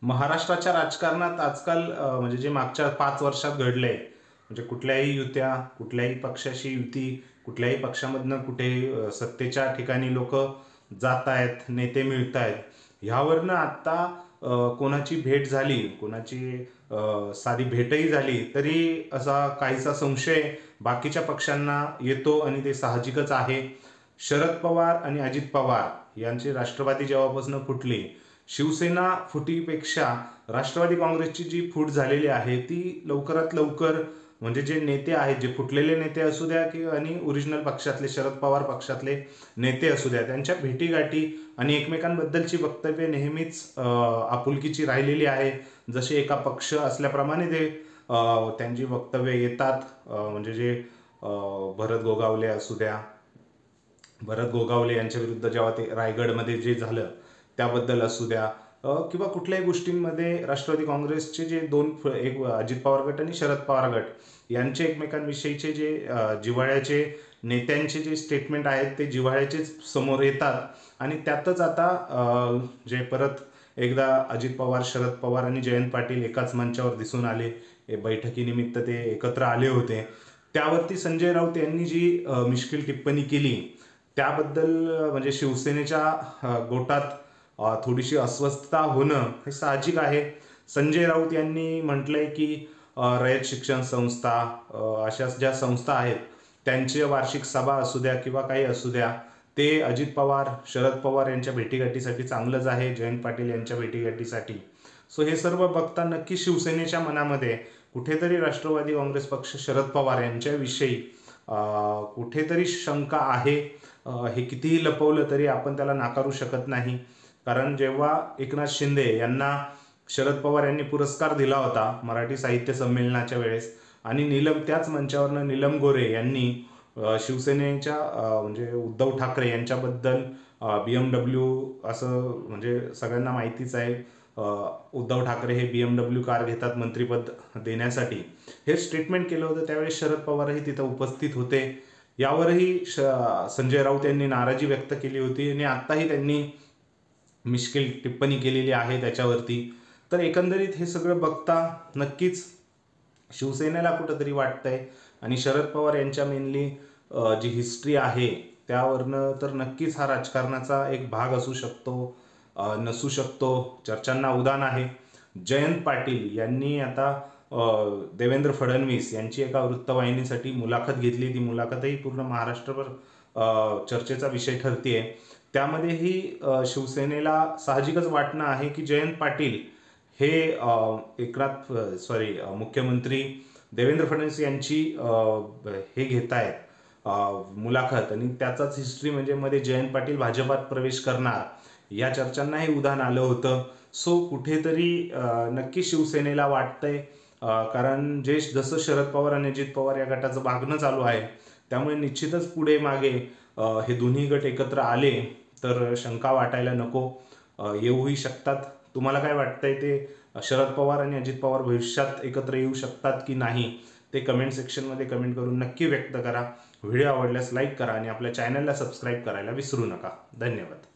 महाराष्ट्राच्या राजकारणात आजकाल म्हणजे जे मागच्या 5 वर्षात घडलंय, म्हणजे कुठल्याही युत्या, कुठल्याही पक्षाशी युती, कुठल्याही पक्षामधनं कुठे सत्तेच्या ठिकाणी लोक जात आहेत, नेते मिळत आहेत. ह्यावरनं आत्ता कोणाची भेट झाली, कोणाची साधी भेटही झाली, तरी असा काहीसा संशय बाकीच्या पक्षांना येतो आणि ते साहजिकच आहे. शरद पवार आणि अजित पवार यांची राष्ट्रवादी जेव्हापासून फुटली, शिवसेना फुटीपेक्षा राष्ट्रवादी काँग्रेसची जी फूट झालेली आहे ती लवकरात लवकर, म्हणजे जे नेते आहेत, जे फुटलेले नेते असू द्या की आणि ओरिजिनल पक्षातले शरद पवार पक्षातले नेते असू द्या, त्यांच्या भेटीगाठी आणि एकमेकांबद्दलची वक्तव्य नेहमीच आपुलकीची राहिलेली आहे. जसे एका पक्ष असल्याप्रमाणे ते त्यांची वक्तव्य येतात. म्हणजे जे भरत गोगावले असू द्या, भरत गोगावले यांच्या विरुद्ध जेव्हा ते रायगडमध्ये जे झालं त्याबद्दल असू द्या, किंवा कुठल्याही गोष्टींमध्ये राष्ट्रवादी काँग्रेसचे जे एक अजित पवार गट आणि शरद पवार गट यांचे एकमेकांविषयीचे जे जिव्हाळ्याचे नेत्यांचे जे स्टेटमेंट आहेत ते जिव्हाळ्याचेच समोर येतात. आणि त्यातच आता जे परत एकदा अजित पवार, शरद पवार आणि जयंत पाटील एकाच मंचावर दिसून आले. बैठकीनिमित्त ते एकत्र आले होते. त्यावरती संजय राऊत यांनी जी मिश्किल टिप्पणी केली त्याबद्दल म्हणजे शिवसेनेच्या गोटात थोडीशी अस्वस्थता होणं हे साहजिक आहे. संजय राऊत यांनी म्हटलंय की रयत शिक्षण संस्था, अशा ज्या संस्था आहेत त्यांची वार्षिक सभा असू द्या किंवा काही असू द्या, ते अजित पवार, शरद पवार यांच्या भेटीगाठीसाठी चांगलंच आहे, जयंत पाटील यांच्या भेटीगाठीसाठी. सो हे सर्व बघता नक्की शिवसेनेच्या मनामध्ये कुठेतरी राष्ट्रवादी काँग्रेस पक्ष, शरद पवार यांच्याविषयी कुठेतरी शंका आहे. हे कितीही लपवलं तरी आपण त्याला नाकारू शकत नाही. कारण जेव्हा एकनाथ शिंदे यांना शरद पवार यांनी पुरस्कार दिला होता मराठी साहित्य संमेलनाच्या वेळेस, आणि त्याच मंचावरनं नीलम गोरे यांनी शिवसेनेच्या म्हणजे उद्धव ठाकरे यांच्याबद्दल BMW असं, म्हणजे सगळ्यांना माहितीच आहे, उद्धव ठाकरे हे BMW कार घेतात मंत्रिपद देण्यासाठी, हे स्टेटमेंट केलं होतं. त्यावेळेस शरद पवारही तिथं उपस्थित होते. यावरही संजय राऊत यांनी नाराजी व्यक्त केली होती आणि आत्ताही त्यांनी मिश्किल टिप्पणी केलेली आहे त्याच्यावरती. तर एकंदरीत हे सगळं बघता नक्कीच शिवसेनेला कुठंतरी वाटतंय, आणि शरद पवार यांच्या मेनली जी हिस्ट्री आहे त्यावरनं तर नक्कीच हा राजकारणाचा एक भाग असू शकतो, नसू शकतो. चर्चांना उधाण आहे. जयंत पाटील यांनी आता देवेंद्र फडणवीस यांची एका वृत्तवाहिनीसाठी मुलाखत घेतली. ती मुलाखतही पूर्ण महाराष्ट्रभर चर्चेचा विषय ठरतेय. त्यामध्येही शिवसेनेला साहजिकच वाटणं आहे की जयंत पाटील हे मुख्यमंत्री देवेंद्र फडणवीस यांची हे घेत आहेत मुलाखत, आणि त्याचाच हिस्ट्री म्हणजे मध्ये जयंत पाटील भाजपात प्रवेश करणार या चर्चांनाही उधाण आलं होतं. सो कुठेतरी नक्की शिवसेनेला वाटतंय, कारण जसं शरद पवार आणि अजित पवार या गटाचं भागणं चालू आहे, त्यामुळे निश्चितच पुढे मागे हे दोन्ही गट एकत्र आले तर शंका वाटायला नको, येऊही शकतात. तुम्हाला काय वाटतंय, ते शरद पवार आणि अजित पवार भविष्यात एकत्र येऊ शकतात की नाही, ते कमेंट सेक्शनमध्ये कमेंट करून नक्की व्यक्त करा. व्हिडिओ आवडल्यास लाईक करा आणि आपल्या चॅनलला सबस्क्राईब करायला विसरू नका. धन्यवाद.